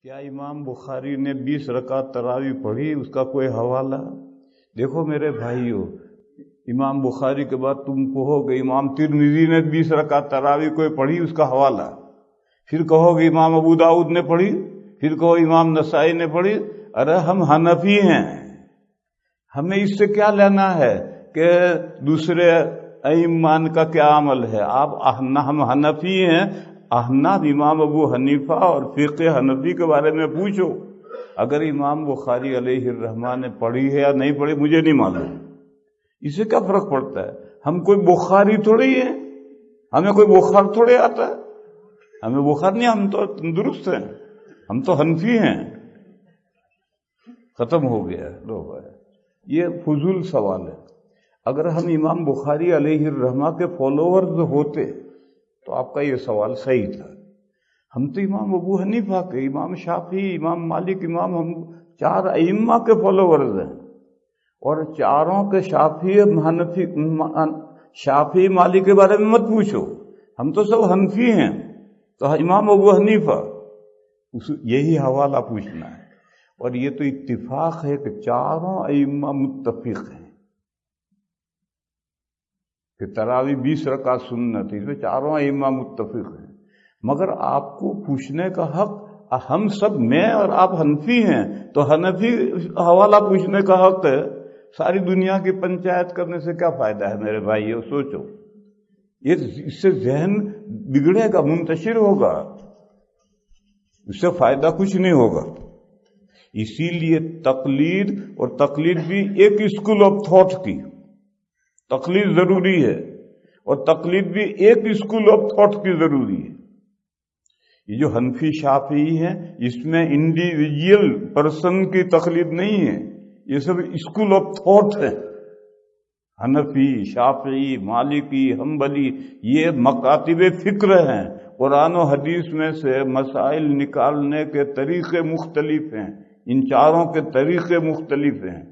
کیا امام بخاری نے 20 رکعت تراویح پڑھی؟ اس کا کوئی حوالہ؟ دیکھو میرے بھائیو، امام بخاری کے بعد تم کہو گے امام ترمذی نے 20 رکعت تراویح کوئی پڑھی، اس کا حوالہ، پھر کہو گے امام ابو داؤد نے پڑھی، پھر کہو امام نسائی نے پڑھی۔ ارے ہم حنفی ہیں، ہمیں اس سے کیا لینا ہے کہ دوسرے ائمان کا کیا عمل ہے؟ ہم حنفی ہیں، احناف امام ابو حنیفہ اور فقہ حنفی کے بارے میں پوچھو۔ اگر امام بخاری علیہ الرحمہ نے پڑھی ہے یا نہیں پڑھی مجھے نہیں معلوم، اس سے کیا فرق پڑتا ہے؟ ہم کوئی بخاری تھوڑی ہیں، ہمیں کوئی بخار تھوڑے آتا ہے، ہمیں بخار نہیں، ہم تو تندرست ہیں، ہم تو حنفی ہیں۔ ختم ہو گیا لو بھائی، یہ فضول سوال ہے۔ اگر ہم امام بخاری علیہ الرحمہ کے فالوورز ہوتے تو آپ کا یہ سوال صحیح تھا۔ ہم تو امام ابو حنیفہ کے، امام شافعی، امام مالک، ہم 4 ائمہ کے فالوورز ہیں، اور چاروں کے شافعی مالک کے بارے میں مت پوچھو، ہم تو سب حنفی ہیں، تو امام ابو حنیفہ یہی حوالہ پوچھنا ہے۔ اور یہ تو اتفاق ہے کہ چاروں ائمہ متفق ہیں کہ تراویح 20 رکعت سنت ہے، اس میں چاروں ائمہ متفق ہیں۔ مگر آپ کو پوچھنے کا حق، ہم سب، میں اور آپ حنفی ہیں تو حنفی حوالہ پوچھنے کا حق ہے۔ ساری دنیا کی پنچایت کرنے سے کیا فائدہ ہے میرے بھائیو؟ سوچو، اس سے ذہن بگڑے گا، منتشر ہوگا، اس سے فائدہ کچھ نہیں ہوگا۔ اسی لیے تقلید بھی ایک اسکول آف تھاٹ کی تقلید ضروری ہے، اور تقلید بھی ایک اسکول آف تھاٹ کی ضروری ہے۔ یہ جو حنفی شافعی ہیں، اس میں انڈیویجول پرسن کی تقلید نہیں ہے، یہ سب اسکول آف تھاٹ ہے۔ حنفی، شافعی، مالکی، حنبلی، یہ مکاتب فکر ہیں۔ قرآن و حدیث میں سے مسائل نکالنے کے طریقے مختلف ہیں، ان چاروں کے طریقے مختلف ہیں،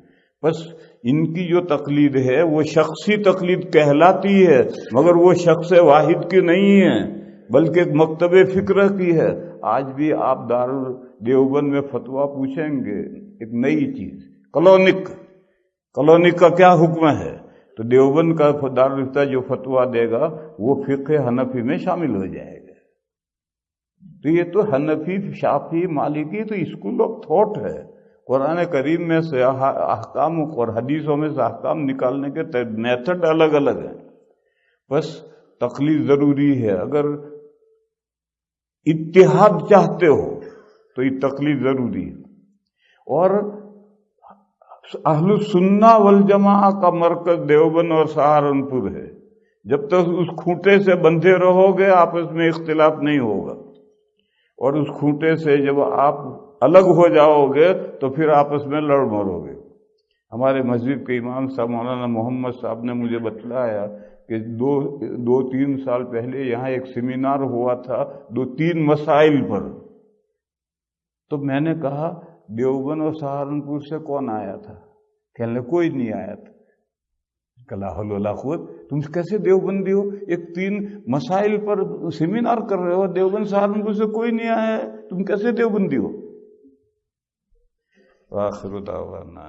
بس ان کی جو تقلید ہے وہ شخصی تقلید کہلاتی ہے، مگر وہ شخص واحد کی نہیں ہے بلکہ ایک مکتب فکر کی ہے۔ آج بھی آپ دیوبند میں فتویٰ پوچھیں گے، ایک نئی چیز، کلونک کا کیا حکم ہے، تو دیوبند کا دارالفتہ جو فتویٰ دے گا وہ فقہ حنفی میں شامل ہو جائے گا۔ تو یہ تو حنفی، شافعی، مالکی تو اسکول آف تھاٹ ہے۔ قرآن کریم میں سے احکام اور حدیثوں میں سے احکام نکالنے کے میتھڈ الگ الگ ہیں، بس تقلید ضروری ہے۔ اگر اتحاد چاہتے ہو تو یہ تقلید ضروری ہے۔ اور اہل السنہ والجماعہ کا مرکز دیوبند اور سہارنپور ہے، جب تک اس کھوٹے سے بندھے رہو گے آپس میں اختلاف نہیں ہوگا، اور اس کھوٹے سے جب آپ الگ ہو جاؤ گے تو پھر آپس میں لڑ مرو گے۔ ہمارے مسجد کے امام صاحب مولانا محمد صاحب نے مجھے بتلایا کہ 2-3 سال پہلے یہاں ایک سیمینار ہوا تھا 2-3 مسائل پر، تو میں نے کہا دیوبند اور سہارنپور سے کون آیا تھا؟ کہنے لگے کوئی نہیں آیا تھا۔ لا حول ولا قوت، تم کیسے دیوبندی ہو؟ ایک 3 مسائل پر سیمینار کر رہے ہو، دیوبند سہارنپور سے کوئی نہیں آیا ہے، تم کیسے دیوبندی ہو؟ وآخر دعوانا